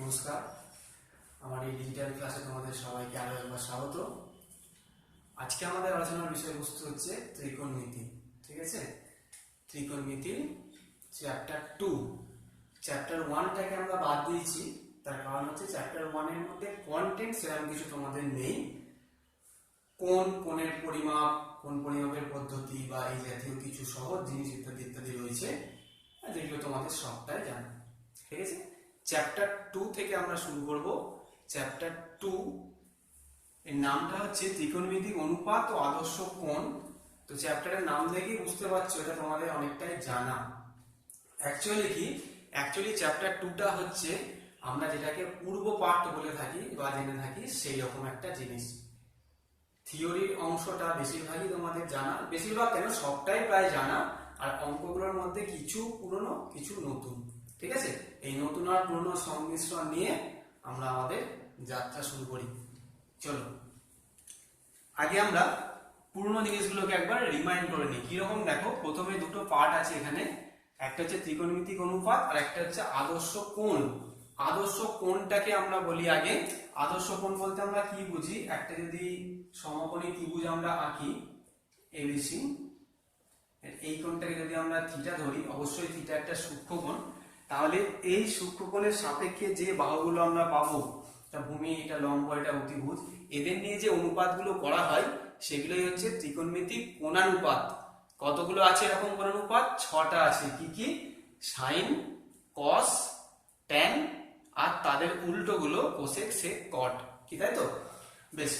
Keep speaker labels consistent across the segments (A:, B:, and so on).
A: নমস্কার। আমার এই ডিজিটাল ক্লাসে তোমাদের সবাইকে আরো একবার স্বাগত। আজকে আমাদের আলোচনার বিষয়বস্তু হচ্ছে ত্রিকোণমিতি। ঠিক আছে, ত্রিকোণমিতির চ্যাপ্টার 2। চ্যাপ্টার 1টাকে আমরা বাদ দিয়েছি, তার কারণ হচ্ছে চ্যাপ্টার 1 এর মধ্যে কন্টেন্ট সেরকম কিছু তোমাদের নেই। কোণের পরিমাপ, কোণ পরিমাপের পদ্ধতি বা এই জাতীয় কিছু সহজ জিনিস ইত্যাদি ইত্যাদি রয়েছে, যেগুলো তোমাদের সবটাই জানো। ঠিক আছে, চ্যাপ্টার 2 থেকে আমরা শুরু করব। চ্যাপ্টার 2 এর নামটা হচ্ছে ত্রিকোণমিতিক অনুপাত ও আদর্শ কোণ। তো চ্যাপ্টারের নাম দেখেই বুঝতে পারছো এটা তোমাদের অনেকটাই জানা। অ্যাকচুয়ালি চ্যাপ্টার 2টা হচ্ছে আমরা যেটাকে পূর্ব পাঠ বলে থাকি বা জেনে থাকি সেই রকম একটা জিনিস। থিওরির অংশটা বেশিরভাগই তোমাদের জানা, বেশিরভাগ কেন সবটাই প্রায় জানা, আর অঙ্কগুলোর মধ্যে কিছু পুরনো কিছু নতুন। ঠিক আছে, এই নতুন আর পুরনো সংমিশ্রণ নিয়ে আমরা আমাদের যাত্রা শুরু করি। চলো আগে আমরা পুরনো জিনিসগুলোকে একবার রিমাইন্ড করে নিই। কিরকম দেখো, প্রথমে দুটো পার্ট আছে এখানে, একটা হচ্ছে ত্রিকোণমিতিক অনুপাত আর একটা হচ্ছে আদর্শ কোণ। আদর্শ কোণটাকে আমরা বলি আগে। আদর্শ কোণ বলতে আমরা কি বুঝি, একটা যদি সমকোণী ত্রিভুজ আমরা আঁকি এবিসি, এই কোণটাকে যদি আমরা থিটা ধরি, অবশ্যই থিটা একটা সূক্ষ্মকোণ, তাহলে এই সূক্ষ্মকোণের সাপেক্ষে যে বাহুগুলো আমরা পাবো, এটা ভূমি, এটা লম্ব, এটা অতিভুজ, এদের নিয়ে যে অনুপাতগুলো করা হয় সেগুলোই হচ্ছে ত্রিকোণমিতিক কোণানুপাত। কতগুলো আছে এরকম কোণানুপাত? 6টা আছে। কি কি? সাইন, কস, ট্যান আর তাদের উল্টোগুলো কোসেক, সেক, কট। কি তাই তো? বেশ,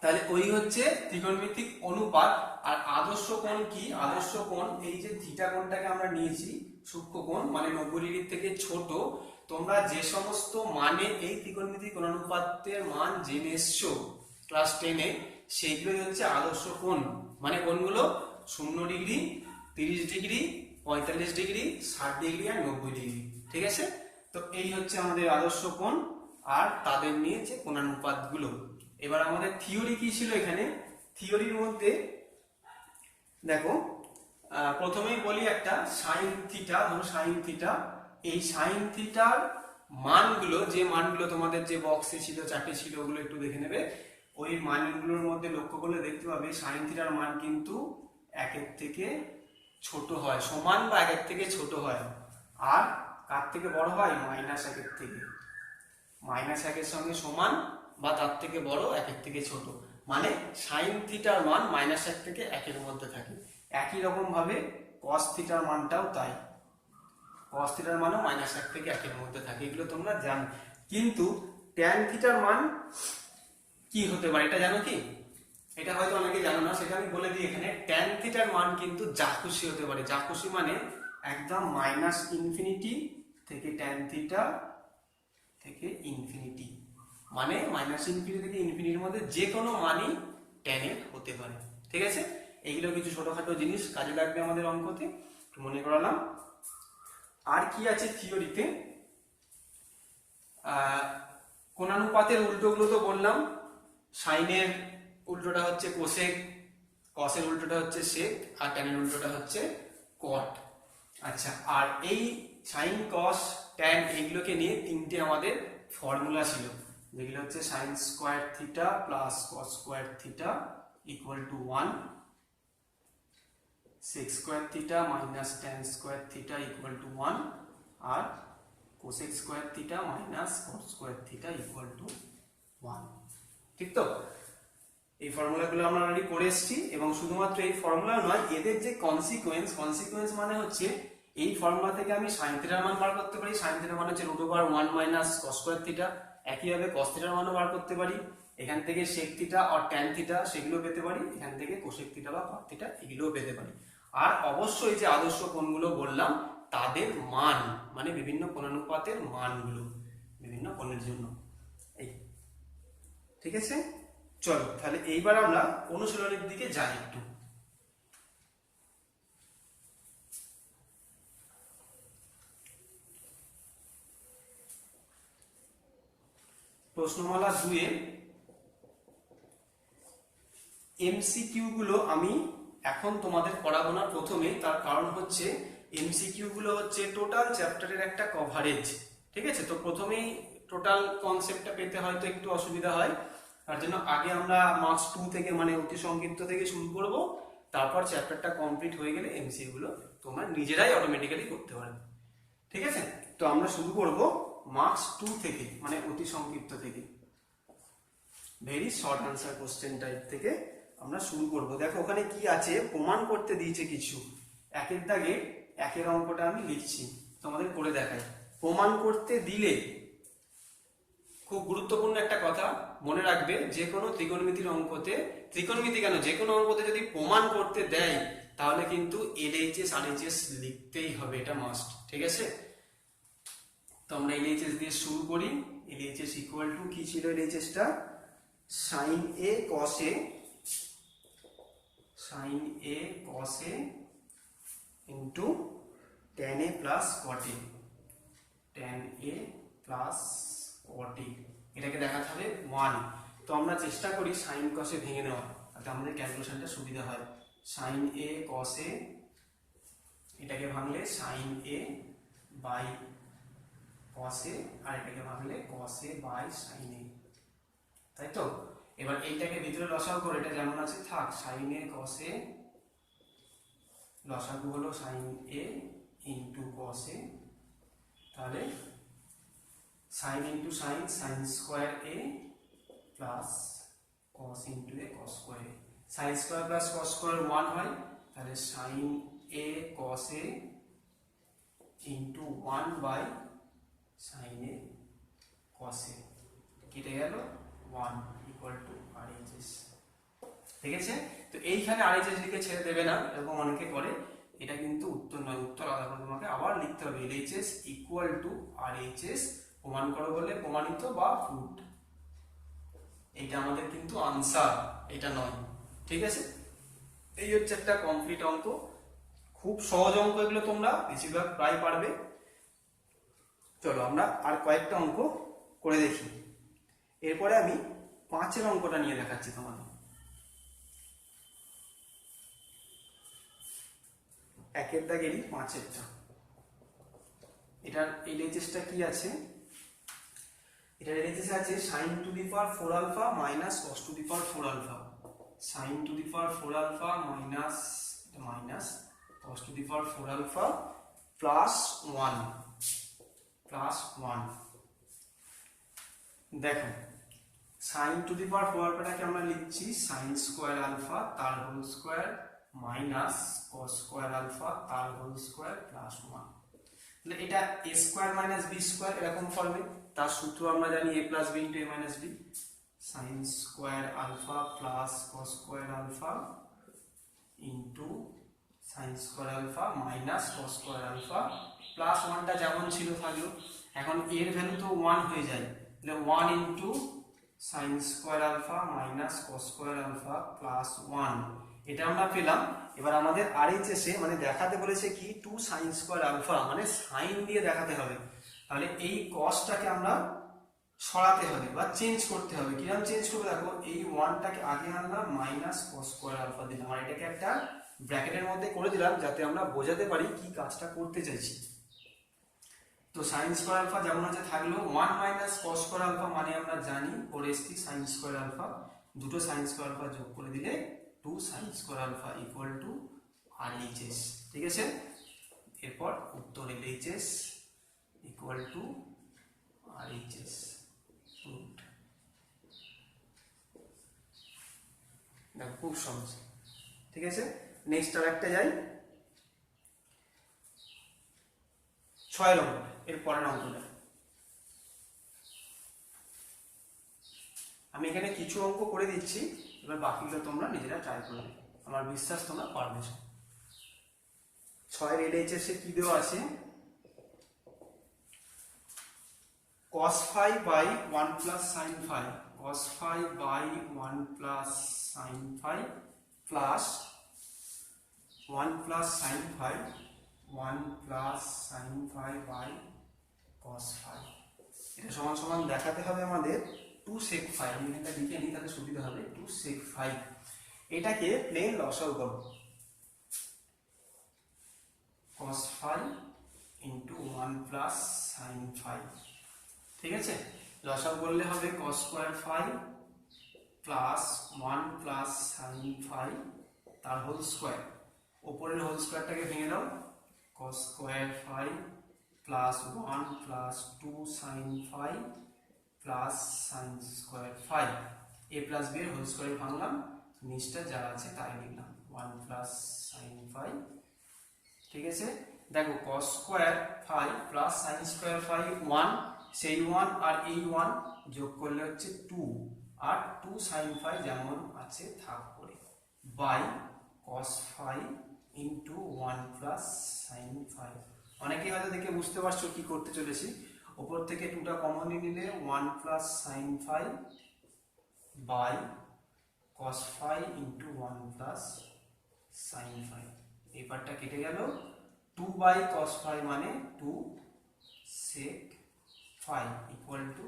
A: তাহলে ওই হচ্ছে ত্রিকোণমিতিক অনুপাত। আর আদর্শ কোণ কি? আদর্শ কোণ এই যে থিটা কোণটাকে আমরা নিয়েছি সূক্ষ্মকোণ, মানে 90 ডিগ্রির থেকে ছোট। তোমরা যে সমস্ত মানে এই ত্রিকোণমিতিক কোণানুপাতের মান জেনে এসছো ক্লাস 10-এ, সেইগুলোই হচ্ছে আদর্শ কোণ। মানে কোণগুলো 0 ডিগ্রি, 30 ডিগ্রি, 45 ডিগ্রি, 60 ডিগ্রি আর 90 ডিগ্রি। ঠিক আছে, তো এই হচ্ছে আমাদের আদর্শ কোণ আর তাদের নিয়ে যে কোণানুপাতগুলো। এবার আমাদের থিওরি কি ছিল এখানে? থিওরির মধ্যে দেখো, প্রথমেই বলি একটা সাইন থিটা, ধরো সাইন থিটা। এই সাইন থিটার মানগুলো, যে মানগুলো তোমাদের যে বক্সে ছিল, চার্টে ছিল, ওগুলো একটু দেখে নেবে। ওই মানগুলোর মধ্যে লক্ষ্য করলে দেখতে পাবে সাইন থিটার মান কিন্তু 1-এর থেকে ছোট হয়, সমান বা 1-এর থেকে ছোট হয়। আর কার থেকে বড় হয়? -1-এর থেকে। -1-এর সঙ্গে সমান বা তার থেকে বড়, 1-এর থেকে ছোট। মানে সাইন থিটার মান -1 থেকে 1-এর মধ্যে থাকে। একই রকম ভাবে কস থিটার মানটাও তাই। কস থিটার মানও -1 থেকে 1-এর মধ্যে থাকে, এগুলো তোমরা জানো। কিন্তু ট্যান থিটার মান কি হতে পারে এটা জানো কি? এটা হয়তো অনেকে জানো না, সেটা আমি বলে দিই এখানে। ট্যান থিটার মান কিন্তু যা খুশি হতে পারে। যা খুশি মানে একদম -ইনফিনিটি থেকে ট্যান থিটা থেকে ইনফিনিটি, মানে -ইনফিনিটি থেকে ইনফিনিটির মধ্যে যে কোনো মানই ট্যানের হতে পারে। ঠিক আছে, এইগুলো কিছু ছোটখাটো জিনিস কাজে লাগবে আমাদের অঙ্কতে, একটু মনে করালাম। আর কি আছে থিওরিতে? কোণানুপাতের উল্টোগুলো তো বললাম। সাইনের উল্টোটা হচ্ছে কোসেক, কসের উল্টোটা হচ্ছে সেক, আর ট্যানের উল্টোটা হচ্ছে কট। আচ্ছা, আর এই সাইন, কস, ট্যান এগুলোকে নিয়ে 3টে আমাদের ফর্মুলা ছিল, যেগুলো হচ্ছে sine square theta plus cos square theta equal to 1, sec square theta minus tan square theta equal to 1, আর cosec square theta minus cos square theta equal to 1। ঠিক তো? এই ফর্মুলাগুলো আমরা অলরেডি করে এসেছি, এবং শুধুমাত্র এই ফর্মুলা নয়, এদের যে কনসিকুয়েন্স মানে হচ্ছে এই ফর্মুলা থেকে আমি সাইন থিটার মান বার করতে পারি। সাইন থিটার মান হচ্ছে √1 মাইনাস কস স্কোয়ার থিটা। একইভাবে কস থিটার মানও বার করতে পারি। এখান থেকে সেক থিটা আর ট্যান থিটা সেগুলো পেতে পারি। এখান থেকে কোসেক থিটা বা কট থিটা এগুলোও পেতে পারি। আর অবশ্যই যে আদর্শ কোণগুলো বললাম তাদের মান, মানে বিভিন্ন কোণানুপাতের মানগুলো বিভিন্ন কোণের জন্য। এই ঠিক আছে, চলো তাহলে এইবার আমরা অনুশীলনের দিকে যাই একটু। প্রশ্নমালা 2-এ এমসিকিউ গুলো আমি এখন তোমাদের পড়াবো না প্রথমে, তার কারণ হচ্ছে এমসিকিউ গুলো হচ্ছে টোটাল চ্যাপ্টারের একটা কভারেজ। ঠিক আছে, তো প্রথমেই টোটাল কনসেপ্টটা পেতে হয়তো একটু অসুবিধা হয়, তার জন্য আগে আমরা মার্কস 2 থেকে মানে অতি সংক্ষিপ্ত থেকে শুরু করব, তারপর চ্যাপ্টারটা কমপ্লিট হয়ে গেলে এমসিকিউ গুলো তোমরা নিজেরাই অটোমেটিক্যালি করতে পারবে। ঠিক আছে, তো আমরা শুরু করব মার্কস 2 থেকে মানে অতি সংক্ষিপ্ত থেকে, very short answer question type থেকে আমরা শুরু করব। দেখো ওখানে কি আছে, প্রমাণ করতে দিয়েছে কিছু। একের দাগে একের অঙ্কটা আমি লিখছি, তোমাদের করে দেখাই। প্রমাণ করতে দিলে খুব গুরুত্বপূর্ণ একটা কথা মনে রাখবে, যে কোনো ত্রিকোণমিতির অঙ্কতে, ত্রিকোণমিতি কেন যে কোনো অঙ্কতে যদি প্রমাণ করতে দেয় তাহলে কিন্তু এলএইচএস আরএইচএস লিখতেই হবে, এটা মাস্ট। ঠিক আছে, তো আমরা এলএইচএস দিয়ে শুরু করি। এলএইচএস ইকুয়াল টু কি ছিল, এলএইচএসটা sine A cos A, sine A cos A into tan A plus cot A, tan A plus cot A, এটাকে দেখাতে হবে 1। তো আমরা চেষ্টা করি সাইন কসে ভেঙে নেওয়া, তাতে আমাদের ক্যালকুলেশনটা সুবিধা হয়। সাইন এ কস এ, এটাকে ভাঙলে সাইন এ বাই কস এ, আর এটাকে ভাঙলে কস এ বাই সাইন এ, তাই তো। এবার এইটাকে ভিতরে লসাগু করে, এটা যেমন আছে থাক, সাইন এ কস এ, লসাগু হলো sign A into cos A, তাহলে sine into sine, sine square A plus cos into A cos square A, sine square plus cos square 1 হয়, তাহলে sine A cos A into 1 by sine A cos A, কেটে গেল 1 equal to RHS. ঠিক আছে, তো এইখানে RHS লিখে ছেড়ে দেবে না, এরকম অনেকে করে, এটা কিন্তু উত্তর নয়, উত্তর আলাদা করে তোমাকে আবার লিখতে হবে। এলএইচএস ইকুয়াল টু আরএইচএস, প্রমাণ করো বলে প্রমাণিত বা প্রুভড, এটা আমাদের কিন্তু আনসার, এটা নয়। ঠিক আছে, এই হচ্ছে একটা কমপ্লিট অঙ্ক, খুব সহজ অঙ্ক এগুলো, তোমরা বেশিরভাগ প্রায় পারবে। চলো আমরা আর কয়েকটা অঙ্ক করে দেখি, এরপরে আমি 5-এর অঙ্কটা নিয়ে দেখাচ্ছি তোমাদের। একের দাগেরই 5-এরটা, এটার এলএইচএসটা কি আছে, এটার এলএইচএস আছে sin to the power 4 alpha minus cos to the power 4 alpha, sin to the power 4 alpha minus minus cos to the power 4 alpha plus 1 plus 1। দেখো sin টু দি পাওয়ার 4 আলফাটাকে আমরা লিখছি sin স্কয়ার আলফা তার whole square minus cos square alpha তার whole square plus 1। তাহলে এটা a square minus b square এরকম ফর্মে, তার সূত্র আমরা জানি a plus b into a minus b, sin square alpha plus cos square alpha into sin square alpha minus cos square alpha plus 1টা যেমন ছিল থাকলো। এখন এর ভ্যালু তো 1 হয়ে যায়, তাহলে 1 into sin square alpha minus cos square alpha plus 1, এটা আমরা পেলাম। এবার আমাদের আরএইচএস এ মানে দেখাতে বলেছে কি 2 sin স্কয়ার আলফা, মানে সাইন দিয়ে দেখাতে হবে। তাহলে এই cosটাকে আমরা সরাতে হবে বা চেঞ্জ করতে হবে। কিরকম চেঞ্জ করব, দেখো এই 1টাকে আগে আনলাম মাইনাস cos স্কয়ার আলফা দিলাম, আর এটাকে একটা ব্র্যাকেটের মধ্যে করে দিলাম যাতে আমরা বোঝাতে পারি কি কাজটা করতে চাইছি। তো sin স্কয়ার আলফা যেমন আছে থাকলো, 1 মাইনাস cos স্কয়ার আলফা মানে আমরা জানি 4st sin স্কয়ার আলফা, দুটো sin স্কয়ার আলফা যোগ করে দিলে 2 sin square alpha equal to RHS. ঠিক আছে, এরপর উত্তর এলএইচএস ইকুয়াল টু আরএইচএস। দেখো খুব সহজ। ঠিক আছে, নেক্সট আর একটা যাই, 6 নম্বর, এর পরের অঙ্কটা। আমি এখানে কিছু অঙ্ক করে দিচ্ছি, এবার বাকিগুলো তোমরা নিজেরা ট্রাই করবে, আমার বিশ্বাস তোমরা পারবে। 6 এর এলএইচএস এ কি দেওয়া আছে, cos phi by 1 plus sin phi, cos phi by 1 plus sin phi plus 1 plus sin phi, 1 plus sin phi by cos phi, এটা সমান সমান দেখাতে হবে আমাদের 2 sec phi। আমি এটা লিখে নিই তাহলে সুবিধা হবে, 2 sec phi। এটাকে প্লেন লসাগু করব, cos phi into 1 plus sin phi। ঠিক আছে, লসাগু করলে হবে cos square phi plus 1 plus sine phi তার হোল স্কয়ার, উপরের হোল স্কয়ারটাকে ভেঙে দাও, cos square phi plus 1 plus 2 sine phi plus sine square phi, a plus b এর হোল স্কয়ার ভাঙলাম, নিচটা যা আছে তাই লিখলাম 1 প্লাস সাইন ফাই। ঠিক আছে, দেখো cos square phi plus sine square phi 1, সেই 1 আর এই 1 যোগ করলে হচ্ছে 2, আর 2 সাইন ফাই যেমন আছে থাক করে, by cos phi into 1 plus sine phi. অনেকেই হয়তো দেখে বুঝতে পারছো কি করতে চলেছি, উপর থেকে 2টা কমন নিলে 1 plus sine phi by cos phi into 1 plus sine phi. এই পার্টটা কেটে গেল, 2 বাই cos ফাই মানে 2 sec phi equal two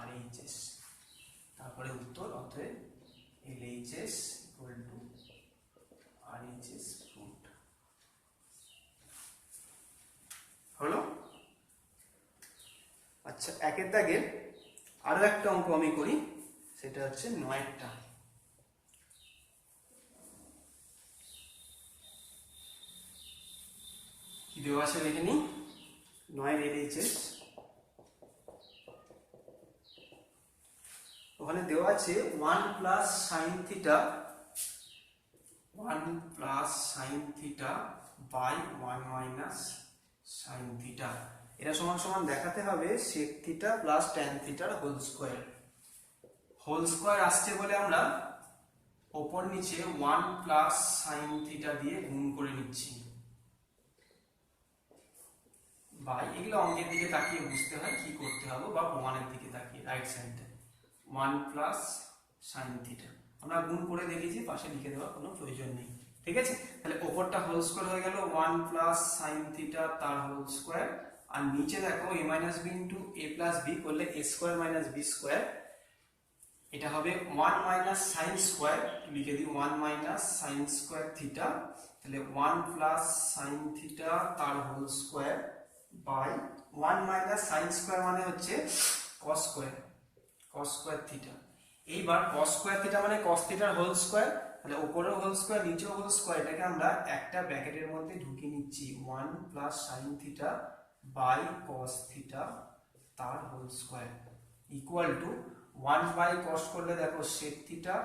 A: RHS, তারপরে উত্তর, অতএব LHS ইকুয়াল টু RHS রুট হলো। আচ্ছা, একের দাগের আরো একটা অঙ্ক আমি করি, সেটা হচ্ছে 9টা। কি দেওয়া আছে দেখে নি, 9 LHS, ওখানে দেওয়া আছে 1 plus sine theta, 1 plus sine theta by 1 minus sine theta, এটা সমান সমান দেখাতে হবে sec থিটা প্লাস tan থিটার হোল স্কয়ার। হোল স্কয়ার আসছে বলে আমরা ওপর নিচে 1 প্লাস সাইন থিটা দিয়ে গুণ করে নিচ্ছি, বাই, এগুলো অঙ্কের দিকে তাকিয়ে বুঝতে হয় কি করতে হবে, বা প্রমাণের দিকে তাকিয়ে রাইট সাইডে 1 প্লাস সাইন থিটা আমরা গুণ করে দেখেছি, পাশে লিখে দেওয়ার কোনো প্রয়োজন নেই। ঠিক আছে, তাহলে ওপরটা হোল স্কয়ার হয়ে গেল 1 প্লাস সাইন থিটা তার হোল স্কয়ার, আর নিচে দেখো a minus b into a plus b করলে a square minus b square, এটা হবে 1 মাইনাস সাইন স্কয়ার, লিখে দিই 1 মাইনাস সাইন স্কয়ার থিটা, তাহলে 1 প্লাস সাইন থিটা তার whole square by 1 minus sine square মানে হচ্ছে cos square, cos square theta. এইবার cos স্কয়ার থিটা মানে cos থিটার হোল স্কয়ার, তাহলে উপরেও হোল স্কয়ার নিচেও হোল স্কয়ার, এটাকে আমরা একটা ব্র্যাকেটের মধ্যে ঢুকিয়ে নিচ্ছি, 1 plus sine theta by cos theta তার whole square equal to 1 by cos করলে দেখো sec theta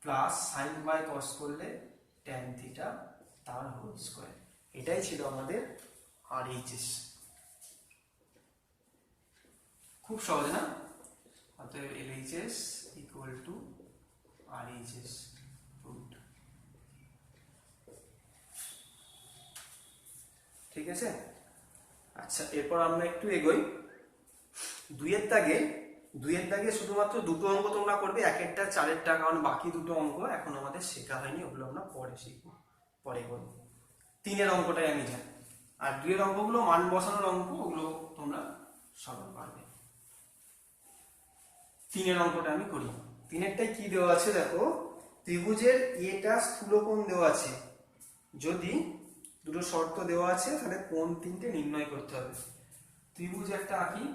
A: plus sin by cos করলে tan থিটা তার হোল স্কয়ার। এটাই ছিল আমাদের RHS। খুব সহজ না? অতএব LHS ইকুয়াল টু RHS রুট। ঠিক আছে, আচ্ছা এরপর আমরা একটু এগোই। দুইয়ের দাগে শুধুমাত্র দুটো অঙ্ক তোমরা করবে, একেরটা 4এরটা, কারণ বাকি দুটো অঙ্ক এখন আমাদের শেখা হয়নি, ওগুলো আমরা পরে শিখবো, পরে করবো। 3এর অঙ্কটাই আমি জানি, আর 2এর অঙ্কগুলো মান বসানোর অঙ্ক, ওগুলো তোমরা সবাই পারবে। 3এর অঙ্কটা আমি করি। 3এরটাই কি দেওয়া আছে দেখো, ত্রিভুজের এটা স্থূলকোণ দেওয়া আছে, যদি দুটো শর্ত দেওয়া আছে তাহলে কোণ 3টে নির্ণয় করতে হবে। ত্রিভুজ একটা আঁকি,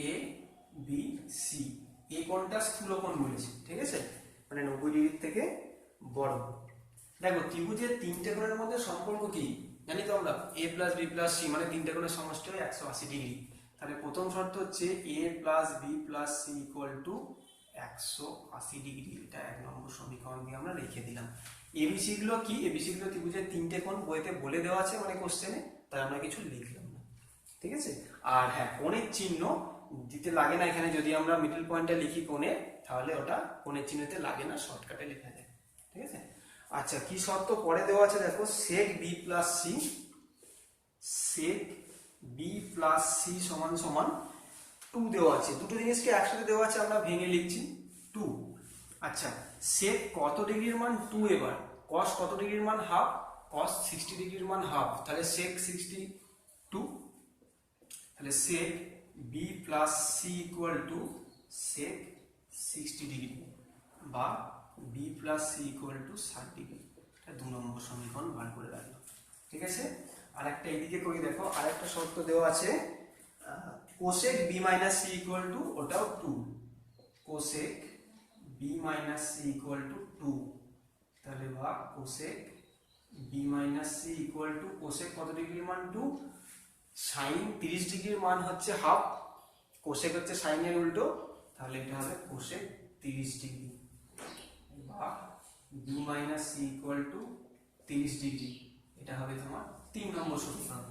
A: এ বি সি, এই কোণটা স্থূলকোণ বলেছি, ঠিক আছে, মানে 90 ডিগ্রির থেকে বড়। দেখো ত্রিভুজের 3টে কোণের মধ্যে সম্পর্ক কি জানি তো আমরা, a plus B plus c মানে 3টে কোণের সমষ্টি হয় 180 ডিগ্রি। তাহলে প্রথম শর্ত হচ্ছে a plus B plus C equal to 180 degree, এটা 1 নম্বর সমীকরণ দিয়ে আমরা রেখে দিলাম। এবিসি গুলো কি, এবিসি গুলো ত্রিভুজের 3টে কোণ বইতে বলে দেওয়া আছে, মানে কোশ্চেনে, তাই আমরা কিছু লিখলাম না। ঠিক আছে, আর হ্যাঁ কোণের চিহ্ন দিতে লাগে না এখানে, যদি আমরা মিডল পয়েন্টটা লিখি কোণে, তাহলে ওটা কোণের চিহ্নতে লাগে না, শর্টকাটে লেখা যায়। ঠিক আছে, আচ্ছা কি শর্ত পরে দেওয়া আছে দেখো, sec b plus c, sec b plus c সমান সমান 2 দেওয়া আছে। দুটো জিনিসকে একসাথে দেওয়া আছে, আমরা ভেঙে লিখছি 2। আচ্ছা sec কত ডিগ্রির মান 2, এবার cos কত ডিগ্রির মান হাফ, cos 60 ডিগ্রির মান হাফ, তাহলে sec 62, তাহলে sec b plus C equal to sec 60 degree, বা b plus C equal to 60 degree, 2 নম্বর সমীকরণ বার করে রাখলাম। ঠিক আছে, আরেকটা এইদিকে করি, দেখো আরেকটা শর্ত দেওয়া আছে, cosec b minus C equal to, ওটাও 2, cosec b minus C equal to 2, তাহলে বা cosec b minus C equal to, cosec কত ডিগ্রির মান 2, সাইন 30 ডিগ্রির মান হচ্ছে হাফ, কোসেক হচ্ছে সাইনের উল্টো, তাহলে এটা হবে কোসেক 30 ডিগ্রি, বা b minus C equal to 30 degree, এটা হবে তোমার 3 নম্বর সমীকরণ।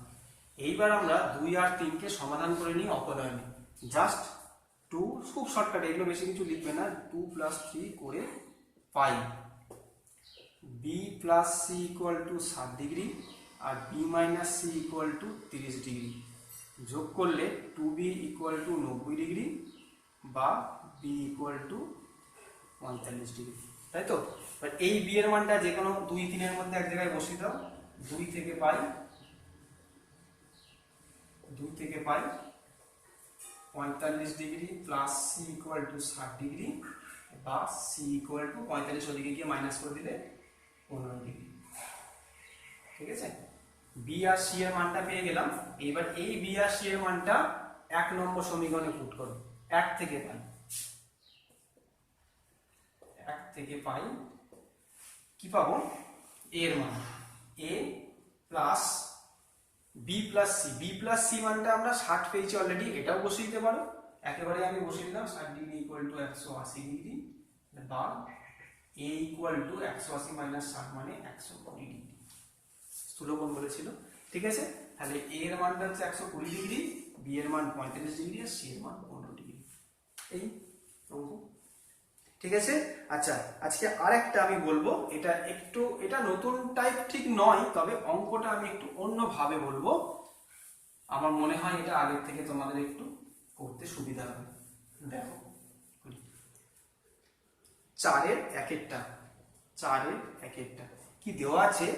A: এইবার আমরা 2 আর 3 কে সমাধান করে নিই অপনয়নে, জাস্ট 2, খুব শর্টকাট, এগুলো বেশি কিছু লিখবে না, 2 + 3 করে পাই B plus C equal to 60 degree আর B minus C equal to 30 degree, যোগ করলে 2b ইকুয়াল টু 90 ডিগ্রি বা বি ইকুয়াল টু 45 ডিগ্রি, তাই তো? এবার এই বি এর মানটা যে কোনো 2 3 এর মধ্যে এক জায়গায় বসিয়ে দাও, 2 থেকে পাই 45 degree plus C equal to 60 degree বা সি ইকুয়াল টু 45, ওদিকে গিয়ে মাইনাস করে দিলে 15 ডিগ্রি। ঠিক আছে, বি আর সি এর মানটা পেয়ে গেলাম। এবার এই বি আর সি এর মানটা 1 নম্বর সমীকরণে পুট করো, 1 থেকে পাই কি পাবো, এ এর মান A plus B plus C, B plus C মানটা আমরা 60 পেয়েছি অলরেডি, এটাও বসিয়ে দিতে পারো, একেবারে আমি বসিয়ে দিলাম 60 ডিগ্রি ইকুয়াল টু 180 ডিগ্রি বা এ ইকুয়াল টু 180 মাইনাস 60 মানে 120 ডিগ্রি, স্থূলকোণ বলেছিল। ঠিক আছে, তাহলে এ এর মানটা হচ্ছে 120 ডিগ্রি, বি এর মান 45 ডিগ্রি আর সি এর মান 15 ডিগ্রি, এই অঙ্ক। ঠিক আছে, আচ্ছা আজকে আরেকটা আমি বলবো, এটা নতুন টাইপ ঠিক নয়, তবে অঙ্কটা আমি একটু অন্যভাবে বলবো, আমার মনে হয় এটা আগের থেকে তোমাদের একটু করতে সুবিধা হবে। দেখো 4-এর 1-একটা কি দেওয়া আছে,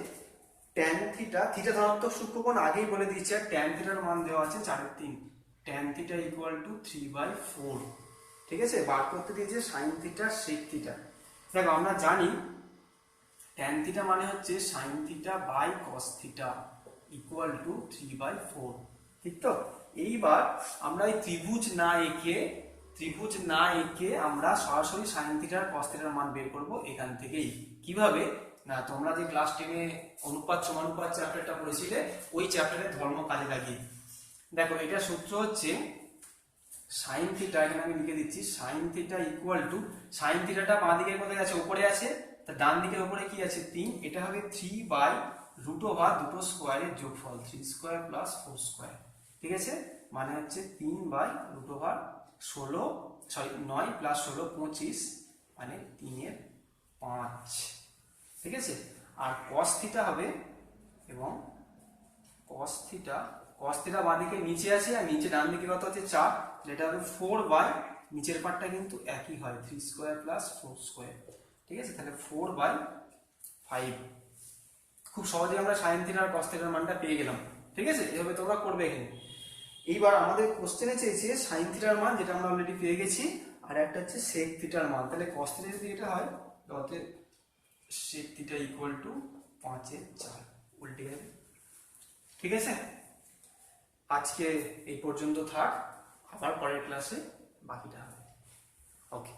A: tan থিটা, থিটা ধনাত্মক সূক্ষ্মকোণ আগেই বলে দিয়েছে, tan থিটার মান দেওয়া আছে 4/3, tan থিটা ইকুয়াল টু 3/4। ঠিক আছে, বার করতে দিয়েছে sin থিটা sec থিটা। দেখো আমরা জানি tan থিটা মানে হচ্ছে sin theta by cos theta equal to 3/4, ঠিক তো? এইবার আমরা এই ত্রিভুজ না এঁকে আমরা সরাসরি sin থিটার cos থিটার মান বের করব এখান থেকেই। কিভাবে না, তোমরা যে ক্লাস 10-এ অনুপাত সমানুপাত চ্যাপ্টারটা পড়েছিলে, ওই চ্যাপ্টারের ধর্ম কাজে লাগিয়ে। দেখো এটা সূত্র হচ্ছে sin থিটা, এখানে আমি লিখে দিচ্ছি sin theta equal two, sin থিটাটা বাঁ দিকে কোথায় আছে, উপরে আছে, তা ডান দিকের উপরে কি আছে 3, এটা হবে 3/√ওভার দুটো স্কয়ারের যোগফল, 3 স্কয়ার প্লাস 4 স্কয়ার। ঠিক আছে, মানে হচ্ছে 3/√16 প্লাস 16 25 মানে 3/5। ঠিক আছে, আর cos থিটা হবে, এবং cos থিটা বাঁ দিকে নিচে আছে, আর নিচে ডান দিকে কত আছে 4, যেটা হবে 4 নিচের পার্টটা কিন্তু একই হয় 3 স্কয়ার প্লাস 4 স্কয়ার। ঠিক আছে, তাহলে 4/5। খুব সহজে আমরা sin থিটা আর cos থিটার মানটা পেয়ে গেলাম। ঠিক আছে, এভাবে তোমরা করবে এখানে। এইবার আমাদের কোশ্চেনে চেয়েছে sin থিটার মান, যেটা আমরা অলরেডি পেয়ে গেছি, আর একটা হচ্ছে sec থিটার মান। তাহলে cos থিটা যদি এটা হয়, তাহলে sec থিটা ইকুয়াল টু 5/4 উল্টে যাবে। ঠিক আছে, আজকে এই পর্যন্ত থাক, আবার পরের ক্লাসে বাকিটা হবে। ওকে।